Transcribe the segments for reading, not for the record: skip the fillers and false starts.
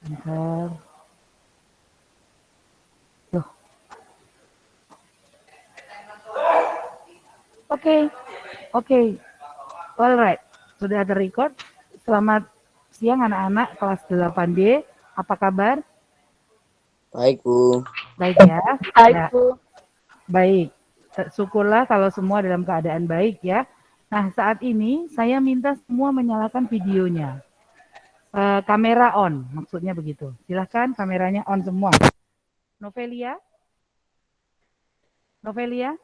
Bentar. Tuh. Oke. Oke. Alright. Sudah terrecord. Selamat siang anak-anak kelas 8D. Apa kabar? Baik, Bu. Baik ya. Ya. Baik. Syukurlah kalau semua dalam keadaan baik ya. Nah, saat ini saya minta semua menyalakan videonya. Kamera on, maksudnya begitu. Silahkan kameranya on semua. Novelia? Novelia?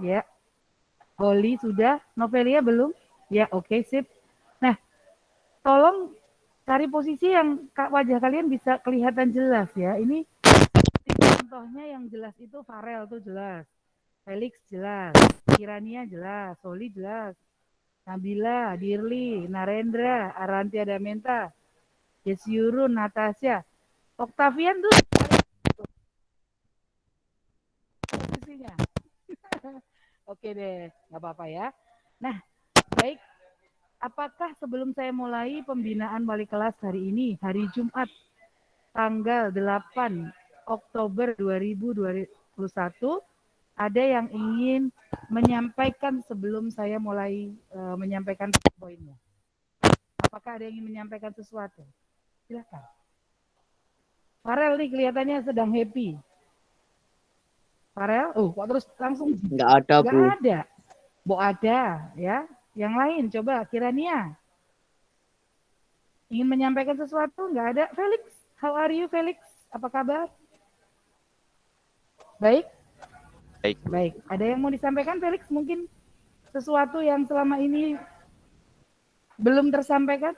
Ya. Holly sudah? Novelia belum? Ya, oke, sip. Nah, tolong cari posisi yang wajah kalian bisa kelihatan jelas ya. Ini contohnya yang jelas itu Farel tuh jelas. Felix jelas. Kirania jelas. Holly jelas. Nabila, Dirli, Narendra, Arantia Damenta, Yesyurun, Natasha, Octavian tuh posisinya. Oke deh, nggak apa-apa ya. Nah, baik. Apakah sebelum saya mulai pembinaan wali kelas hari ini, hari Jumat, tanggal 8 Oktober 2021, ada yang ingin menyampaikan sebelum saya mulai menyampaikan poinnya? Apakah ada yang ingin menyampaikan sesuatu? Silakan. Farel nih kelihatannya sedang happy. Farel, kok terus langsung Nggak ada, nggak Bu. ada. Bo ada ya. Yang lain coba Kirania. Ingin menyampaikan sesuatu? Nggak ada. Felix, how are you Felix? Apa kabar? Baik? Baik. Baik. Ada yang mau disampaikan Felix? Mungkin sesuatu yang selama ini belum tersampaikan?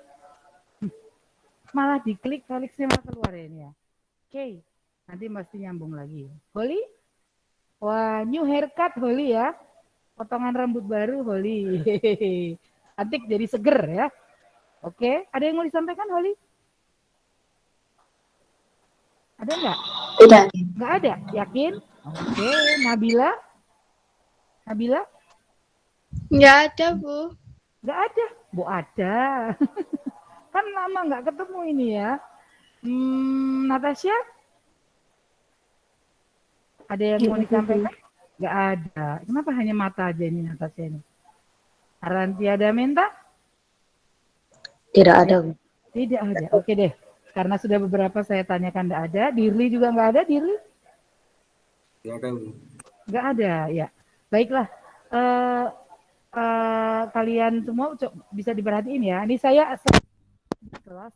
Malah diklik Felixnya malah keluar ya ini ya. Oke, nanti pasti nyambung lagi. Holly? Wah, new haircut Holly ya. Potongan rambut baru Holly. Cantik jadi seger ya. Oke, ada yang mau disampaikan Holly? Ada nggak? Tidak. Nggak ada, yakin? Oke, Nabila? Nabila? Nggak ada, Bu. Nggak ada. Bu ada. Kan lama nggak ketemu ini ya. Natasha? Ada yang mau disampaikan? Nggak ada. Kenapa hanya mata aja ini Natasha ini? Arantia Damenta? Tidak ada, Bu. Tidak ada. Oke deh. Karena sudah beberapa saya tanyakan nggak ada. Dirli juga nggak ada. Dirli? Nggak ada, Bu. Nggak ada. Ya. Baiklah. Kalian semua bisa diperhatiin ya. Ini saya kelas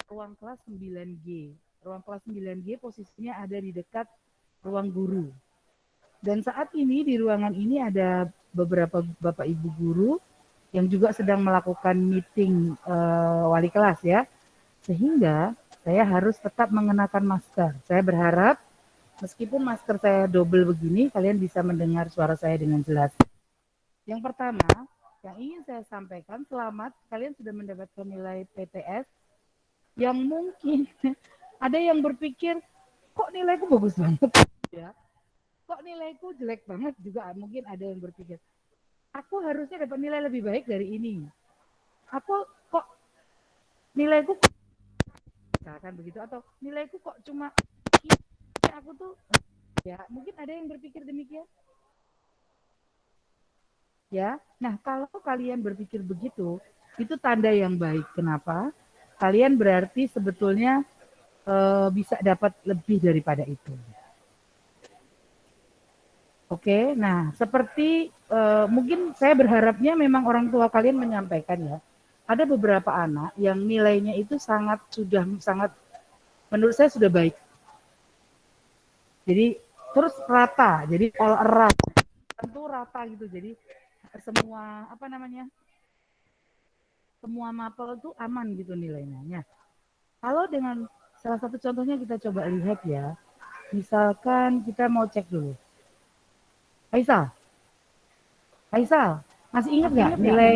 ruang kelas 9G. Ruang kelas 9G posisinya ada di dekat ruang guru. Dan saat ini di ruangan ini ada beberapa Bapak Ibu guru yang juga sedang melakukan meeting wali kelas ya. Sehingga saya harus tetap mengenakan masker. Saya berharap meskipun masker saya double begini, kalian bisa mendengar suara saya dengan jelas. Yang pertama, yang ingin saya sampaikan, selamat kalian sudah mendapatkan nilai PTS yang mungkin ada yang berpikir, kok nilaiku bagus banget ya? Kok nilaiku jelek banget juga mungkin ada yang berpikir. Aku harusnya dapat nilai lebih baik dari ini. Aku kok nilaiku misalkan begitu atau nilaiku kok cuma aku tuh ya mungkin ada yang berpikir demikian. Ya, nah kalau kalian berpikir begitu, itu tanda yang baik. Kenapa? Kalian berarti sebetulnya bisa dapat lebih daripada itu. Oke, nah seperti mungkin saya berharapnya memang orang tua kalian menyampaikan ya. Ada beberapa anak yang nilainya itu sangat menurut saya sudah baik. Jadi terus rata, jadi all around, tentu rata gitu. Jadi semua semua mapel itu aman gitu nilainya. Nah, kalau dengan salah satu contohnya kita coba lihat ya, misalkan kita mau cek dulu. Faisal, masih ingat nggak nilai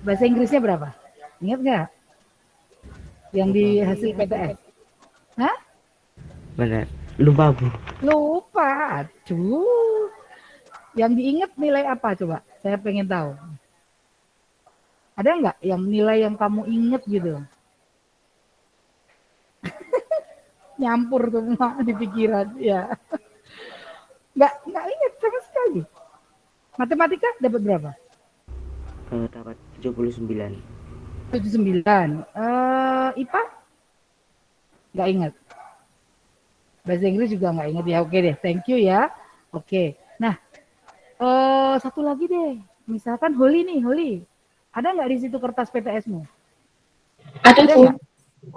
bahasa Inggrisnya berapa? Ingat nggak? Yang di hasil PTS? Hah? Benar. Lupa, Bu. Lupa, aduh. Yang diingat nilai apa coba? Saya pengen tahu. Ada nggak yang nilai yang kamu inget gitu? nyampur semua di pikiran ya. Nggak ingat sama sekali. Matematika dapat berapa? Dapat 79. 79. IPA nggak ingat. Bahasa Inggris juga nggak ingat ya. Oke deh, thank you ya. Oke. Nah, satu lagi deh. Misalkan Holly nih, Holly. Ada nggak di situ kertas PTS-mu? Ada, Ada Bu. nggak?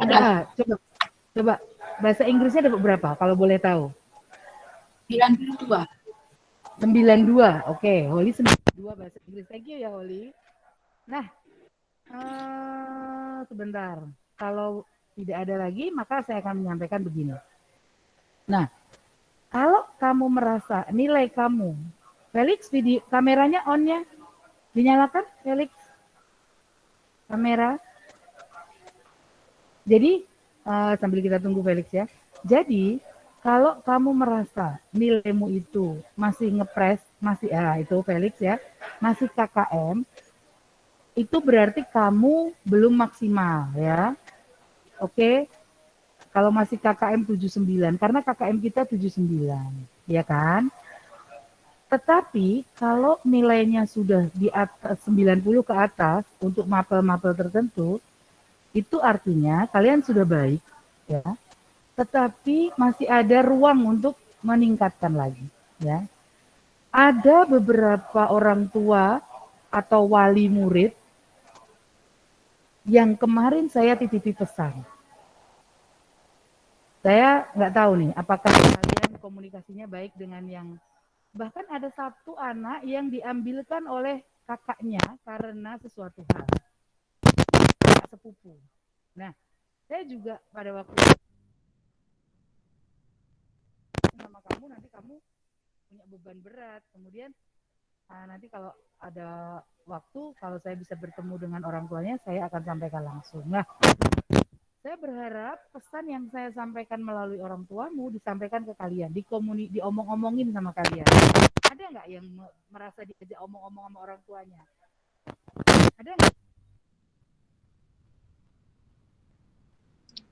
Ada. Coba. Bahasa Inggrisnya dapat berapa? Kalau boleh tahu. 92. 92. Oke, Holly 92 bahasa Inggris. Thank you ya, Holly. Nah, sebentar. Kalau tidak ada lagi, maka saya akan menyampaikan begini. Nah, kalau kamu merasa nilai kamu, Felix, video kameranya on-nya dinyalakan, Felix? Kamera. Jadi, sambil kita tunggu Felix ya. Jadi, kalau kamu merasa nilaimu itu masih ngepres, masih itu Felix ya, masih KKM, itu berarti kamu belum maksimal ya. Oke. Kalau masih KKM 79, karena KKM kita 79, ya kan? Tetapi kalau nilainya sudah di atas 90 ke atas untuk mapel-mapel tertentu, itu artinya kalian sudah baik, ya. Tetapi masih ada ruang untuk meningkatkan lagi, ya. Ada beberapa orang tua atau wali murid yang kemarin saya titipi pesan. Saya nggak tahu nih, apakah kalian komunikasinya baik dengan yang, bahkan ada satu anak yang diambilkan oleh kakaknya karena sesuatu hal, kakak sepupu. Nah, saya juga pada waktu sama kamu, nanti kamu punya beban berat, kemudian nanti kalau ada waktu, kalau saya bisa bertemu dengan orang tuanya, saya akan sampaikan langsung. Nah, saya berharap pesan yang saya sampaikan melalui orang tuamu disampaikan ke kalian, diomong-omongin sama kalian. Ada nggak yang merasa diajak omong-omong sama orang tuanya? Ada nggak?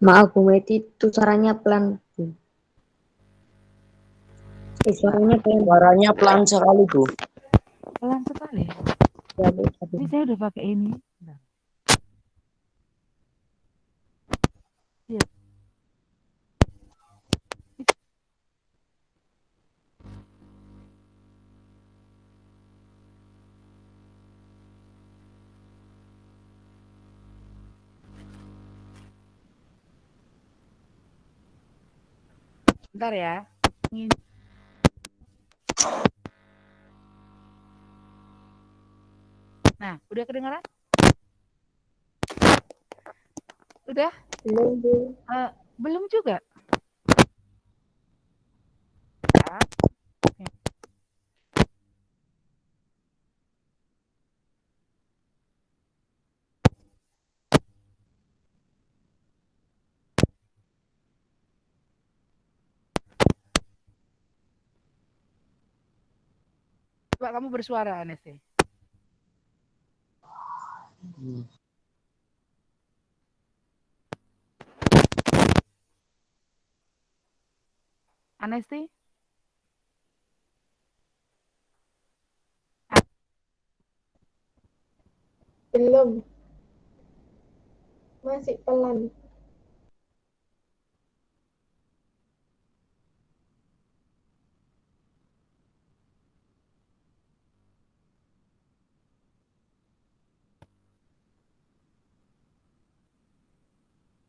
Maaf Bu Meti, itu suaranya pelan. Suaranya pelan sekali, Bu. Pelan sekali. Ya, Bu. Ini saya udah pakai ini. Nah. Ya. Bentar ya. Nah, udah kedengaran? Udah? Belum, Bu. Belum juga. Ya. Coba kamu bersuara, Anesti. Anesti? Belum. Masih pelan.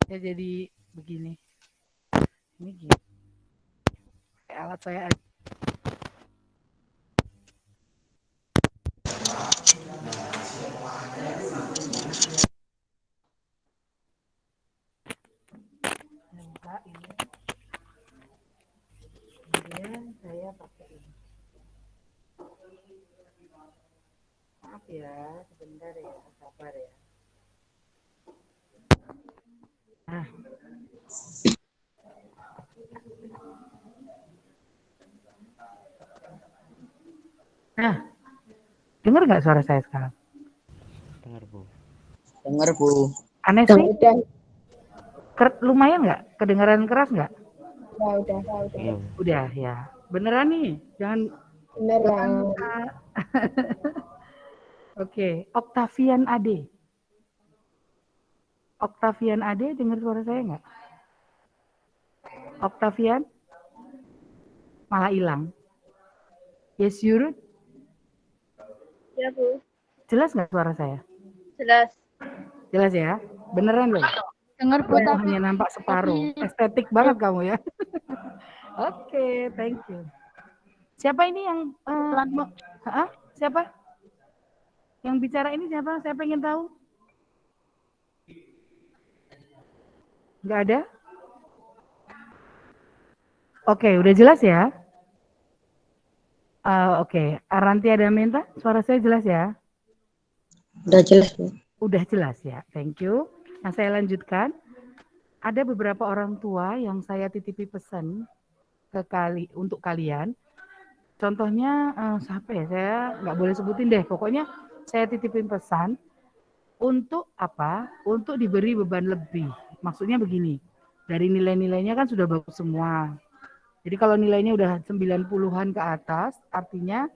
Ya jadi begini. Ini gini. Alat saya aja. Buka ini. Kemudian saya pakai ini. Maaf ya, sebentar ya, sabar ya. Nah. Nah, dengar nggak suara saya sekarang? Dengar, Bu. Aneh sih? Udah. Lumayan nggak? Kedengaran keras nggak? udah. Iya. Udah ya. Beneran nih, jangan Beneran. Oke, Octavian Ade. Octavian Ade, dengar suara saya nggak? Octavian? Malah hilang. Yes, Yurut? Ya, Bu. Jelas nggak suara saya? Jelas. Jelas ya? Beneran loh? Dengar, Bu, Kamu tapi hanya nampak separuh. Estetik banget kamu ya. Oke, thank you. Siapa ini yang siapa? Yang bicara ini siapa? Saya pengen tahu. Nggak ada? Oke, udah jelas ya? Oke, Arantia Damenta, suara saya jelas ya? Udah jelas, Bu. Udah jelas ya, thank you. Nah, saya lanjutkan. Ada beberapa orang tua yang saya titipi pesan untuk kalian. Contohnya siapa ya? Saya nggak boleh sebutin deh. Pokoknya saya titipin pesan untuk apa? Untuk diberi beban lebih. Maksudnya begini. Dari nilai-nilainya kan sudah bagus semua. Jadi kalau nilainya udah 90-an ke atas, artinya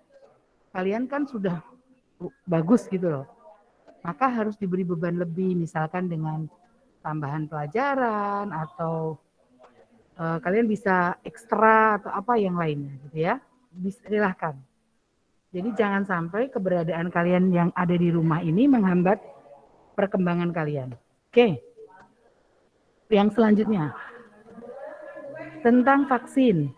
kalian kan sudah bagus gitu loh. Maka harus diberi beban lebih, misalkan dengan tambahan pelajaran atau kalian bisa ekstra atau apa yang lainnya gitu ya. Silahkan. Jadi jangan sampai keberadaan kalian yang ada di rumah ini menghambat perkembangan kalian. Oke. Yang selanjutnya tentang vaksin.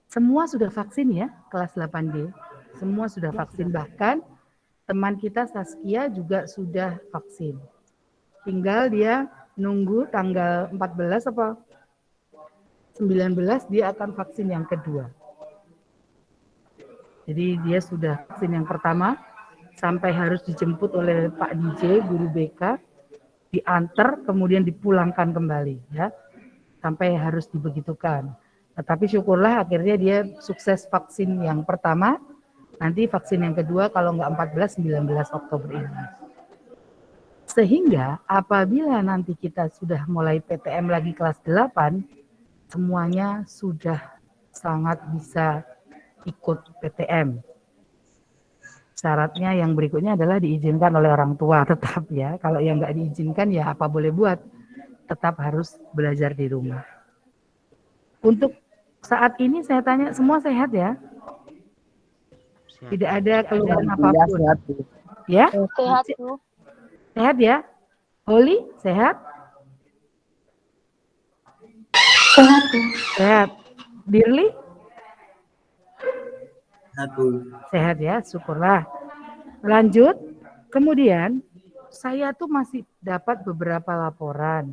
Semua sudah vaksin ya, kelas 8D. Semua sudah vaksin, bahkan teman kita Saskia juga sudah vaksin. Tinggal dia nunggu tanggal 14 apa 19 dia akan vaksin yang kedua. Jadi dia sudah vaksin yang pertama sampai harus dijemput oleh Pak DJ, guru BK, diantar kemudian dipulangkan kembali ya. Sampai harus dibegitukan. Tetapi syukurlah akhirnya dia sukses vaksin yang pertama, nanti vaksin yang kedua kalau nggak 14-19 Oktober ini. Sehingga apabila nanti kita sudah mulai PTM lagi kelas 8, semuanya sudah sangat bisa ikut PTM. Syaratnya yang berikutnya adalah diizinkan oleh orang tua tetap ya. Kalau yang nggak diizinkan ya apa boleh buat. Tetap harus belajar di rumah. Untuk saat ini saya tanya semua sehat ya? Tidak ada keluhan apapun. Ya? Sehat, Bu. Sehat ya? Holly sehat? Sehat, Bu. Sehat. Dirli? Satu. Sehat ya, syukurlah. Lanjut. Kemudian saya tuh masih dapat beberapa laporan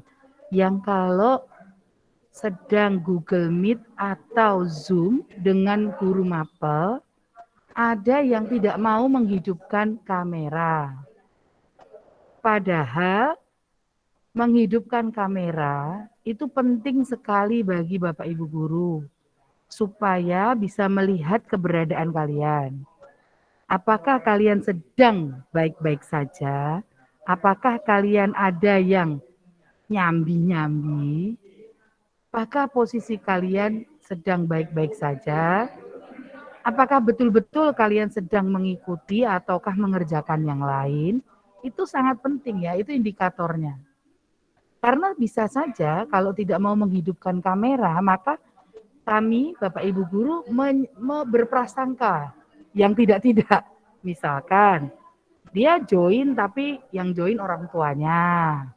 yang kalau sedang Google Meet atau Zoom dengan guru mapel, ada yang tidak mau menghidupkan kamera. Padahal menghidupkan kamera itu penting sekali bagi Bapak Ibu guru, supaya bisa melihat keberadaan kalian. Apakah kalian sedang baik-baik saja? Apakah kalian ada yang nyambi-nyambi? Apakah posisi kalian sedang baik-baik saja? Apakah betul-betul kalian sedang mengikuti ataukah mengerjakan yang lain? Itu sangat penting ya, itu indikatornya. Karena bisa saja kalau tidak mau menghidupkan kamera, maka kami, Bapak Ibu Guru, berprasangka yang tidak-tidak. Misalkan, dia join tapi yang join orang tuanya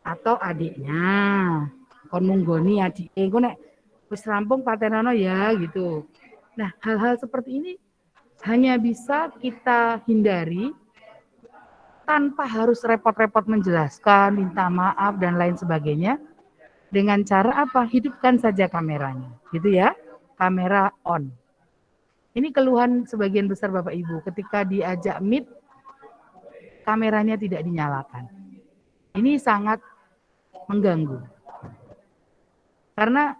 atau adiknya. Kon munggoni adike engko nek wis rampung patenono ya gitu. Nah, hal-hal seperti ini hanya bisa kita hindari tanpa harus repot-repot menjelaskan, minta maaf dan lain sebagainya. Dengan cara apa? Hidupkan saja kameranya. Gitu ya. Kamera on. Ini keluhan sebagian besar Bapak Ibu ketika diajak meet kameranya tidak dinyalakan. Ini sangat mengganggu. Karena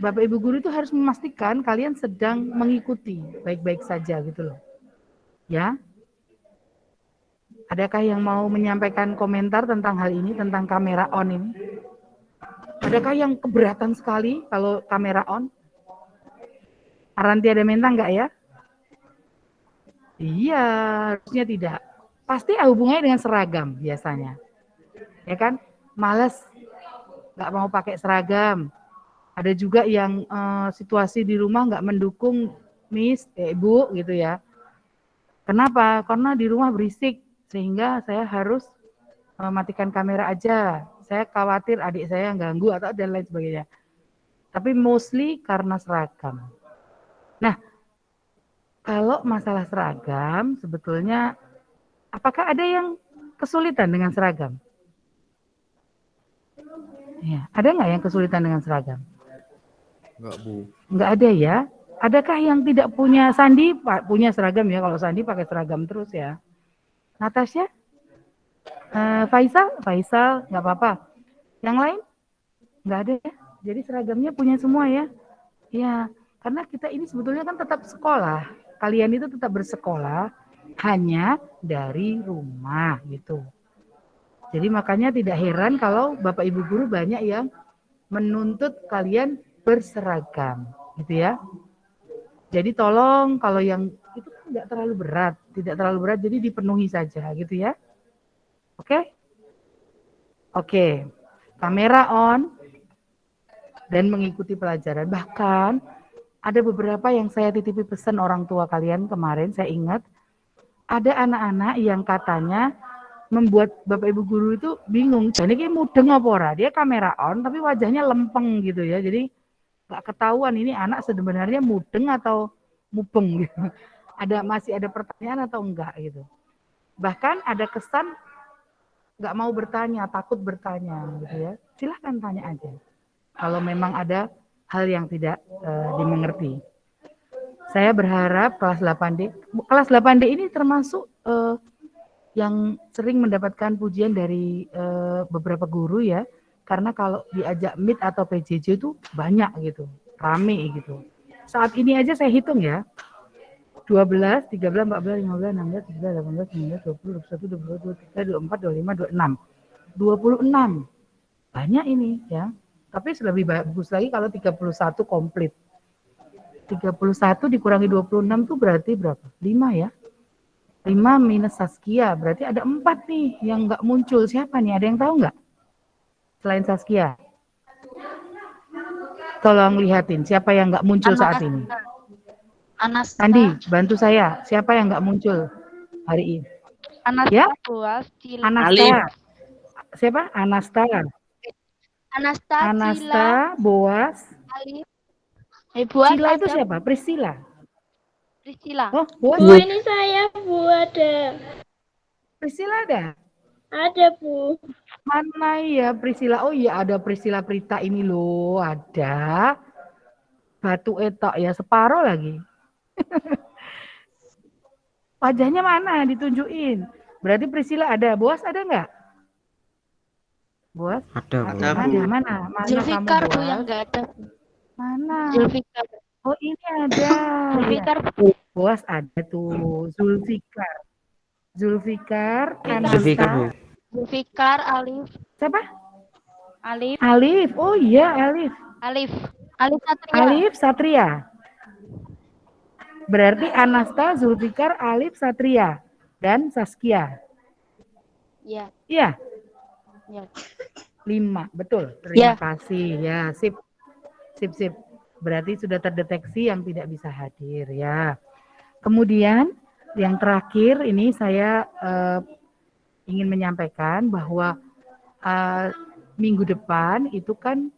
Bapak Ibu guru itu harus memastikan kalian sedang mengikuti baik-baik saja gitu loh. Ya. Adakah yang mau menyampaikan komentar tentang hal ini, tentang kamera on ini? Adakah yang keberatan sekali kalau kamera on? Aranti ada minta enggak ya? Iya, harusnya tidak. Pasti hubungannya dengan seragam biasanya. Ya kan? Males, nggak mau pakai seragam. Ada juga yang situasi di rumah nggak mendukung Miss, Ibu gitu ya. Kenapa? Karena di rumah berisik, sehingga saya harus matikan kamera aja. Saya khawatir adik saya ganggu atau dan lain sebagainya. Tapi mostly karena seragam. Nah, kalau masalah seragam, sebetulnya apakah ada yang kesulitan dengan seragam? Ya, ada nggak yang kesulitan dengan seragam? Enggak, Bu. Nggak ada ya. Adakah yang tidak punya Sandi? Punya seragam ya. Kalau Sandi pakai seragam terus ya. Natasha? Faisal nggak apa-apa. Yang lain? Nggak ada ya. Jadi seragamnya punya semua ya. Ya, karena kita ini sebetulnya kan tetap sekolah. Kalian itu tetap bersekolah hanya dari rumah gitu. Jadi makanya tidak heran kalau Bapak Ibu guru banyak yang menuntut kalian berseragam, gitu ya. Jadi tolong kalau yang itu tidak terlalu berat, jadi dipenuhi saja, gitu ya. Oke? Oke. Kamera on dan mengikuti pelajaran. Bahkan ada beberapa yang saya titipi pesan orang tua kalian kemarin, saya ingat ada anak-anak yang katanya membuat Bapak Ibu guru itu bingung. Jadi kayak mudeng apa ora? Dia kamera on tapi wajahnya lempeng gitu ya. Jadi nggak ketahuan ini anak sebenarnya mudeng atau mubeng gitu. Masih ada pertanyaan atau enggak gitu. Bahkan ada kesan nggak mau bertanya, takut bertanya gitu ya. Silahkan tanya aja. Kalau memang ada hal yang tidak dimengerti. Saya berharap kelas 8D ini termasuk yang sering mendapatkan pujian dari beberapa guru ya, karena kalau diajak meet atau PJJ itu banyak gitu, rame gitu. Saat ini aja saya hitung ya, 12, 13, 14, 15, 16, 17, 18, 19, 20, 21, 22, 23, 24, 25, 26. 26. Banyak ini ya. Tapi lebih bagus lagi kalau 31 komplit. 31 dikurangi 26 itu berarti berapa? 5 ya. 5 minus Saskia, berarti ada 4 nih yang nggak muncul. Siapa nih? Ada yang tahu nggak? Selain Saskia. Tolong lihatin, siapa yang nggak muncul saat ini? Anasta. Andi, bantu saya. Siapa yang nggak muncul hari ini? Anasta, Ya? Boas, Cila. Anasta. Siapa? Anasta. Anasta, Anasta, Boas. Alif. Boas Cila itu ada, siapa? Priscila. Priscila. Oh, Boas. Bu, ini saya, Bu, ada. Priscila ada? Ada, Bu. Mana ya Priscila? Oh iya ada Priscila Prita ini loh, ada. Batu etok ya, separuh lagi. Wajahnya mana? Ditunjukin. Berarti Priscila ada. Boas ada nggak? Boas? Ada, Bu. Ada. Mana? Mana Zulfikar, kamu Bu, Boas? yang nggak ada. Mana? Zulfikar. Oh ini ada. Zulfikar. Boas ada tuh. Zulfikar. Zulfikar, Zulfikar, Bu. Ananta. Zulfikar, Alif. Siapa? Alif. Alif. Oh iya Alif. Alif. Alif Satria. Alif Satria. Berarti Anasta, Zulfikar, Alif Satria dan Saskia. Iya. Iya. Ya. 5, betul. Terima Ya. kasih. Ya, sip. Sip. Berarti sudah terdeteksi yang tidak bisa hadir ya. Kemudian yang terakhir ini saya ingin menyampaikan bahwa minggu depan itu kan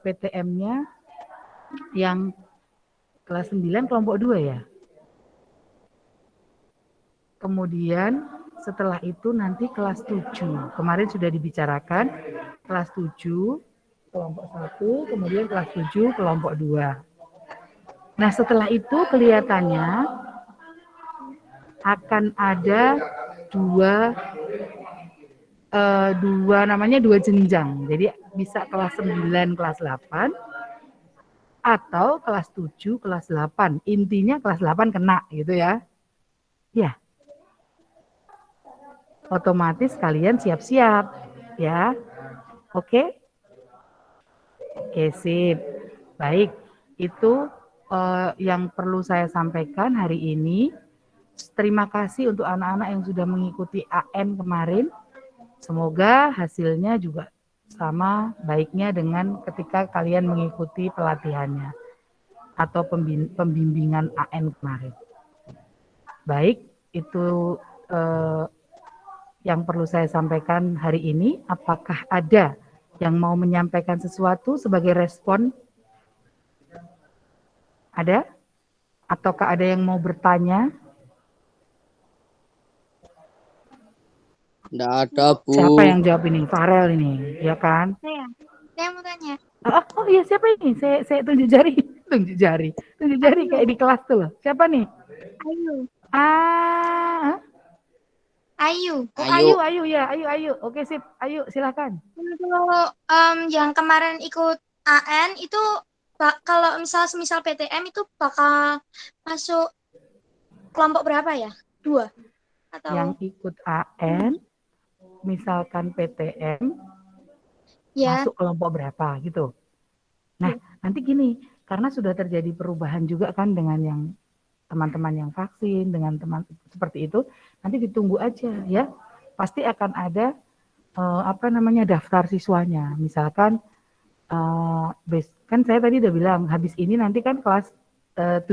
PTM-nya yang kelas 9 kelompok 2 ya. Kemudian setelah itu nanti kelas 7. Kemarin sudah dibicarakan kelas 7 kelompok 1, kemudian kelas 7 kelompok 2. Nah, setelah itu kelihatannya akan ada dua jenjang. Jadi bisa kelas 9, kelas 8 atau kelas 7, kelas 8. Intinya kelas 8 kena gitu ya. Ya. Otomatis kalian siap-siap ya. Oke? Oke, sip. Baik, itu yang perlu saya sampaikan hari ini. Terima kasih untuk anak-anak yang sudah mengikuti AN kemarin. Semoga hasilnya juga sama baiknya dengan ketika kalian mengikuti pelatihannya atau pembimbingan AN kemarin. Baik, itu yang perlu saya sampaikan hari ini. Apakah ada yang mau menyampaikan sesuatu sebagai respon? Ada? Ataukah ada yang mau bertanya? Nggak ada, Bu. Siapa yang jawab ini? Farel ini, ya kan? Saya mau tanya. Oh iya, siapa ini? Saya tunjuk jari. Tunjuk jari kayak di kelas tuh loh. Siapa nih? Ayu. Ayu. Ayu. Ayu ya, Ayu. Oke, sip. Ayu, silakan. Kalau yang kemarin ikut AN itu kalau misal PTM itu bakal masuk kelompok berapa ya? 2 atau Yang ikut AN, misalkan PTM, ya? masuk kelompok berapa gitu. Nah, nanti gini, karena sudah terjadi perubahan juga kan dengan yang teman-teman yang vaksin, dengan teman seperti itu, nanti ditunggu aja ya. Pasti akan ada daftar siswanya. Misalkan kan saya tadi udah bilang habis ini nanti kan kelas 7.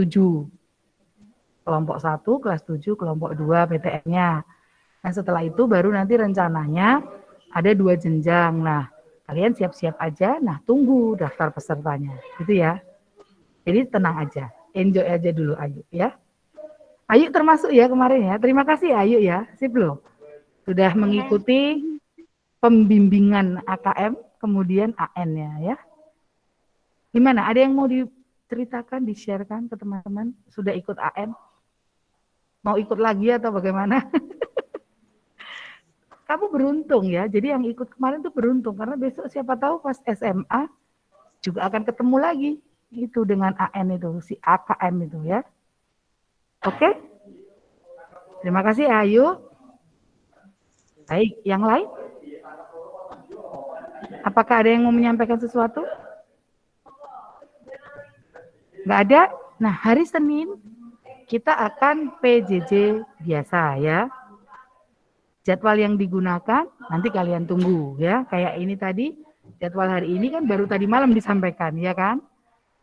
Kelompok 1, kelas 7, kelompok 2 PTN-nya. Nah, setelah itu baru nanti rencananya ada 2 jenjang. Nah, kalian siap-siap aja. Nah, tunggu daftar pesertanya. Gitu ya. Jadi tenang aja. Enjoy aja dulu Ayu ya. Ayu termasuk ya kemarin ya. Terima kasih Ayu ya. Sip loh. Sudah mengikuti pembimbingan AKM kemudian AN-nya ya. Gimana? Ada yang mau diceritakan, di-sharekan ke teman-teman? Sudah ikut AN? Mau ikut lagi atau bagaimana? Kamu beruntung ya. Jadi yang ikut kemarin tuh beruntung karena besok siapa tahu pas SMA juga akan ketemu lagi itu dengan AN itu, si AKM itu ya. Oke? Terima kasih Ayu. Baik, yang lain? Apakah ada yang mau menyampaikan sesuatu? Nggak ada? Nah, hari Senin kita akan PJJ biasa ya. Jadwal yang digunakan nanti kalian tunggu ya. Kayak ini tadi, jadwal hari ini kan baru tadi malam disampaikan ya kan.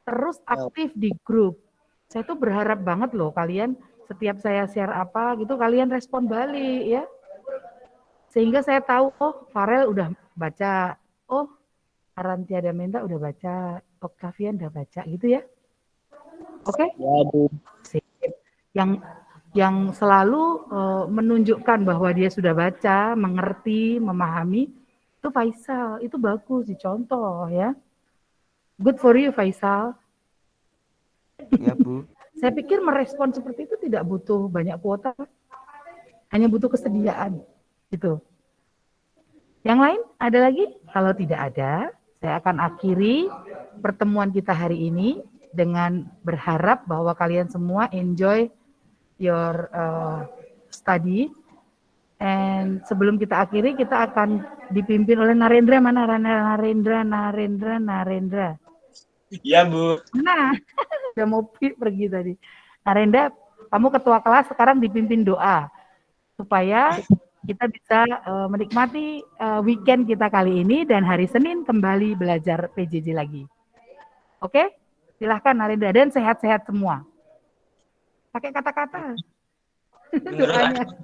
Terus aktif di grup. Saya tuh berharap banget loh kalian setiap saya share apa gitu kalian respon balik ya. Sehingga saya tahu oh Farel udah baca, oh Arantia Damenta udah baca, Octavian udah baca gitu ya. Oke? Ya, Bu. Sip. Yang selalu menunjukkan bahwa dia sudah baca, mengerti, memahami, itu Faisal. Itu bagus, dicontoh ya. Good for you Faisal. Ya, Bu. Saya pikir merespon seperti itu tidak butuh banyak kuota, hanya butuh kesediaan. Gitu. Yang lain ada lagi? Kalau tidak ada, saya akan akhiri pertemuan kita hari ini dengan berharap bahwa kalian semua enjoy your study. And sebelum kita akhiri, kita akan dipimpin oleh Narendra. Mana Narendra? Iya, Bu. Mana? Udah mau pergi tadi. Narendra, kamu ketua kelas sekarang dipimpin doa supaya kita bisa menikmati weekend kita kali ini dan hari Senin kembali belajar PJJ lagi. Oke? Silahkan Narendra dan sehat-sehat semua. Pakai kata-kata. Menurut Doanya. aku,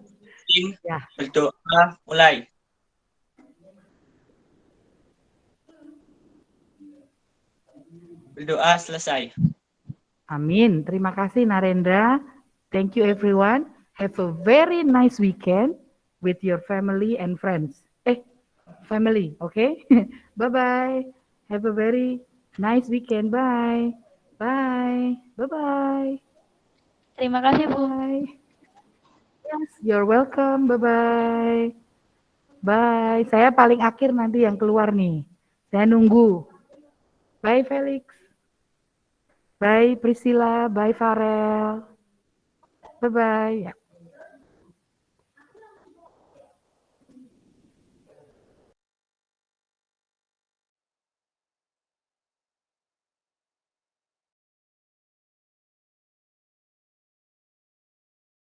Ya. berdoa mulai. Berdoa selesai. Amin. Terima kasih Narendra. Thank you everyone. Have a very nice weekend with your family and friends. Family, okay? Bye-bye. Have a very nice weekend. Bye. Bye. Bye-bye. Terima kasih, Bu. Bye. Yes, you're welcome. Bye-bye. Bye. Saya paling akhir nanti yang keluar nih. Saya nunggu. Bye Felix. Bye Priscilla. Bye Farel. Bye-bye. Ya.